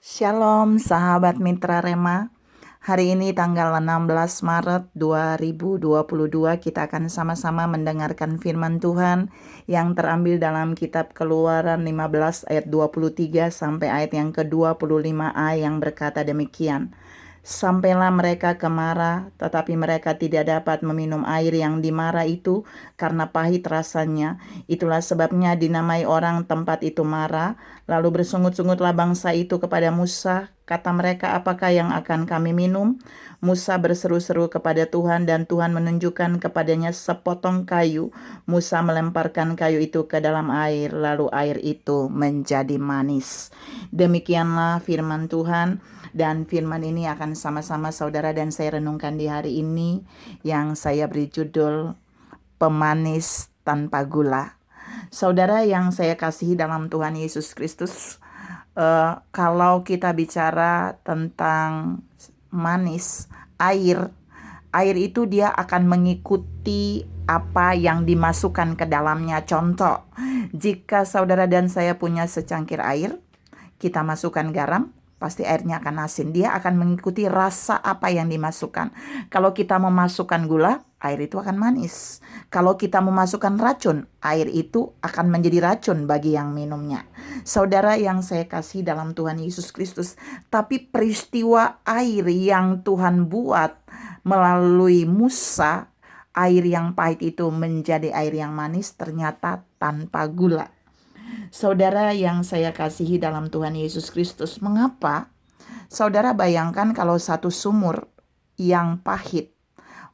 Shalom sahabat Mitra Rema. Hari ini tanggal 16 Maret 2022 kita akan sama-sama mendengarkan firman Tuhan yang terambil dalam kitab Keluaran 15 ayat 23 sampai ayat yang ke-25a yang berkata demikian. Sampailah mereka ke Mara, tetapi mereka tidak dapat meminum air yang di Mara itu karena pahit rasanya. Itulah sebabnya dinamai orang tempat itu Mara. Lalu bersungut-sungutlah bangsa itu kepada Musa. Kata mereka, apakah yang akan kami minum? Musa berseru-seru kepada Tuhan dan Tuhan menunjukkan kepadanya sepotong kayu. Musa melemparkan kayu itu ke dalam air, lalu air itu menjadi manis. Demikianlah firman Tuhan. Dan firman ini akan sama-sama saudara dan saya renungkan di hari ini yang saya beri judul Pemanis Tanpa Gula. Saudara yang saya kasihi dalam Tuhan Yesus Kristus, kalau kita bicara tentang manis, air itu dia akan mengikuti apa yang dimasukkan ke dalamnya. Contoh, jika saudara dan saya punya secangkir air, kita masukkan garam, pasti airnya akan asin. Dia akan mengikuti rasa apa yang dimasukkan. Kalau kita memasukkan gula, air itu akan manis. Kalau kita memasukkan racun, air itu akan menjadi racun bagi yang minumnya. Saudara yang saya kasih dalam Tuhan Yesus Kristus, tapi peristiwa air yang Tuhan buat melalui Musa, air yang pahit itu menjadi air yang manis, ternyata tanpa gula. Saudara yang saya kasihi dalam Tuhan Yesus Kristus, mengapa? Saudara bayangkan kalau satu sumur yang pahit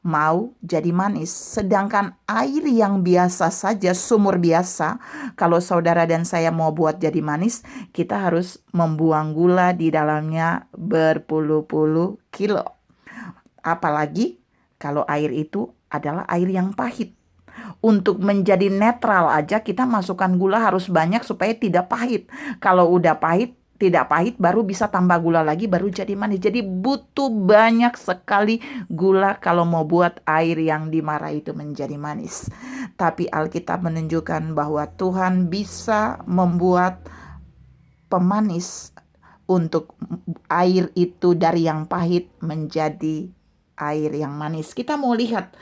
mau jadi manis, sedangkan air yang biasa saja, sumur biasa, kalau saudara dan saya mau buat jadi manis, kita harus membuang gula di dalamnya berpuluh-puluh kilo. Apalagi kalau air itu adalah air yang pahit. Untuk menjadi netral aja kita masukkan gula harus banyak supaya tidak pahit. Kalau udah pahit, tidak pahit baru bisa tambah gula lagi baru jadi manis. Jadi butuh banyak sekali gula kalau mau buat air yang di Mara itu menjadi manis. Tapi Alkitab menunjukkan bahwa Tuhan bisa membuat pemanis untuk air itu dari yang pahit menjadi air yang manis. Kita mau lihat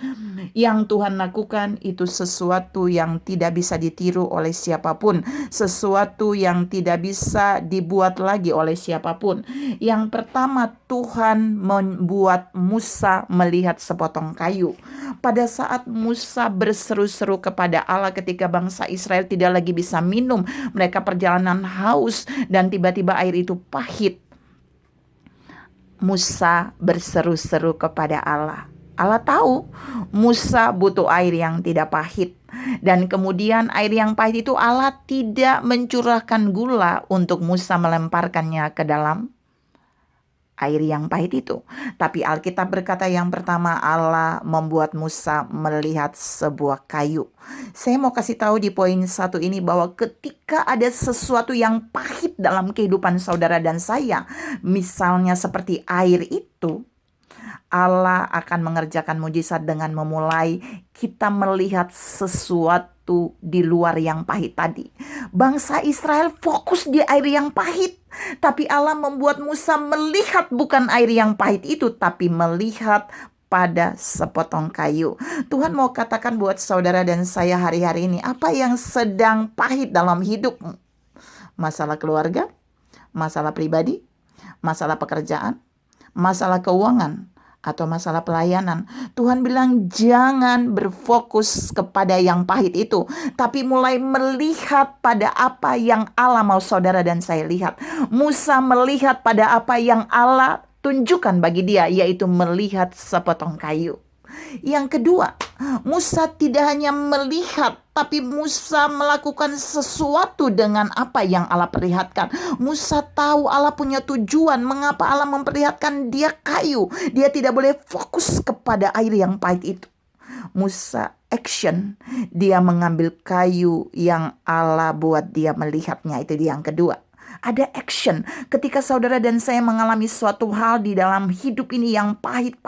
yang Tuhan lakukan itu sesuatu yang tidak bisa ditiru oleh siapapun, sesuatu yang tidak bisa dibuat lagi oleh siapapun. Yang pertama, Tuhan membuat Musa melihat sepotong kayu. Pada saat Musa berseru-seru kepada Allah ketika bangsa Israel tidak lagi bisa minum, mereka perjalanan haus dan tiba-tiba air itu pahit. Musa berseru-seru kepada Allah. Allah tahu Musa butuh air yang tidak pahit. Dan kemudian air yang pahit itu Allah tidak mencurahkan gula untuk Musa melemparkannya ke dalam air yang pahit itu. Tapi Alkitab berkata yang pertama Allah membuat Musa melihat sebuah kayu. Saya mau kasih tahu di poin 1 ini bahwa ketika ada sesuatu yang pahit dalam kehidupan saudara dan saya, misalnya seperti air itu, Allah akan mengerjakan mujizat dengan memulai kita melihat sesuatu di luar yang pahit tadi. Bangsa Israel fokus di air yang pahit, tapi Allah membuat Musa melihat bukan air yang pahit itu, tapi melihat pada sepotong kayu. Tuhan mau katakan buat saudara dan saya hari-hari ini, apa yang sedang pahit dalam hidupmu? Masalah keluarga, masalah pribadi, masalah pekerjaan, masalah keuangan, atau masalah pelayanan. Tuhan bilang jangan berfokus kepada yang pahit itu, tapi mulai melihat pada apa yang Allah mau saudara dan saya lihat. Musa melihat pada apa yang Allah tunjukkan bagi dia, yaitu melihat sepotong kayu. Yang kedua, Musa tidak hanya melihat, tapi Musa melakukan sesuatu dengan apa yang Allah perlihatkan. Musa tahu Allah punya tujuan. Mengapa Allah memperlihatkan dia kayu? Dia tidak boleh fokus kepada air yang pahit itu. Musa action. Dia mengambil kayu yang Allah buat dia melihatnya. Itu dia yang kedua. Ada action. Ketika saudara dan saya mengalami suatu hal di dalam hidup ini yang pahit,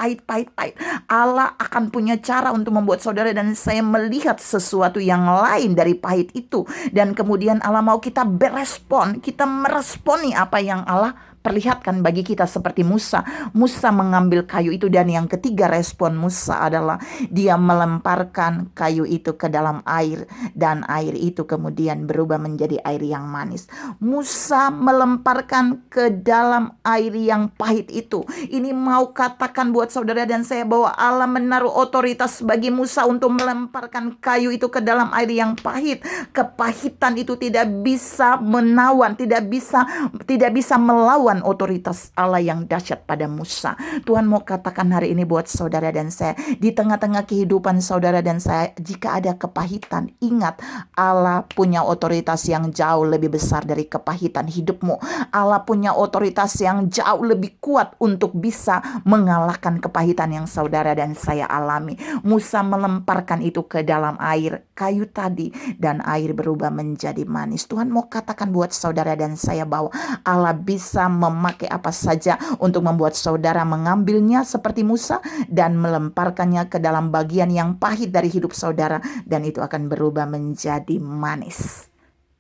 Allah akan punya cara untuk membuat saudara dan saya melihat sesuatu yang lain dari pahit itu. Dan kemudian Allah mau kita berespon, kita meresponi apa yang Allah perlihatkan bagi kita seperti Musa. Musa mengambil kayu itu, dan yang ketiga respon Musa adalah dia melemparkan kayu itu ke dalam air, dan air itu kemudian berubah menjadi air yang manis. Musa melemparkan ke dalam air yang pahit itu. Ini mau katakan buat saudara dan saya bahwa Allah menaruh otoritas bagi Musa untuk melemparkan kayu itu ke dalam air yang pahit. Kepahitan itu tidak bisa menawan, tidak bisa melawan otoritas Allah yang dahsyat pada Musa. Tuhan mau katakan hari ini buat saudara dan saya, di tengah-tengah kehidupan saudara dan saya, jika ada kepahitan, ingat Allah punya otoritas yang jauh lebih besar dari kepahitan hidupmu. Allah punya otoritas yang jauh lebih kuat untuk bisa mengalahkan kepahitan yang saudara dan saya alami. Musa melemparkan itu ke dalam air kayu tadi, dan air berubah menjadi manis. Tuhan mau katakan buat saudara dan saya bahwa Allah bisa memakai apa saja untuk membuat saudara mengambilnya seperti Musa dan melemparkannya ke dalam bagian yang pahit dari hidup saudara, dan itu akan berubah menjadi manis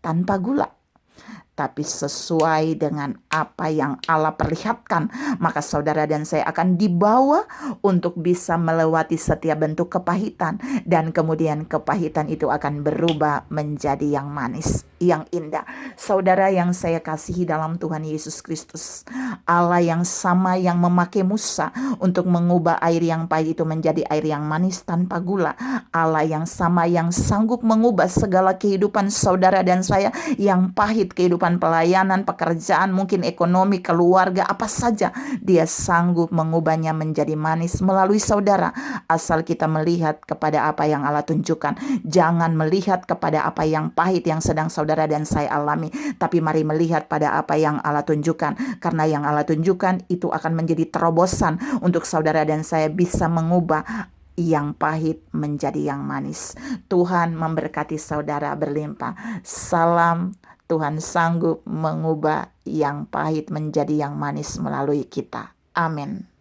tanpa gula, tapi sesuai dengan apa yang Allah perlihatkan. Maka saudara dan saya akan dibawa untuk bisa melewati setiap bentuk kepahitan, dan kemudian kepahitan itu akan berubah menjadi yang manis, yang indah. Saudara yang saya kasihi dalam Tuhan Yesus Kristus, Allah yang sama yang memakai Musa untuk mengubah air yang pahit itu menjadi air yang manis tanpa gula, Allah yang sama yang sanggup mengubah segala kehidupan saudara dan saya yang pahit, kehidupan pelayanan, pekerjaan, mungkin ekonomi, keluarga, apa saja, Dia sanggup mengubahnya menjadi manis melalui saudara, asal kita melihat kepada apa yang Allah tunjukkan. Jangan melihat kepada apa yang pahit yang sedang saudara dan saya alami, tapi mari melihat pada apa yang Allah tunjukkan, karena yang Allah tunjukkan itu akan menjadi terobosan untuk saudara dan saya bisa mengubah yang pahit menjadi yang manis. Tuhan memberkati saudara berlimpah. Salam. Tuhan sanggup mengubah yang pahit menjadi yang manis melalui kita. Amin.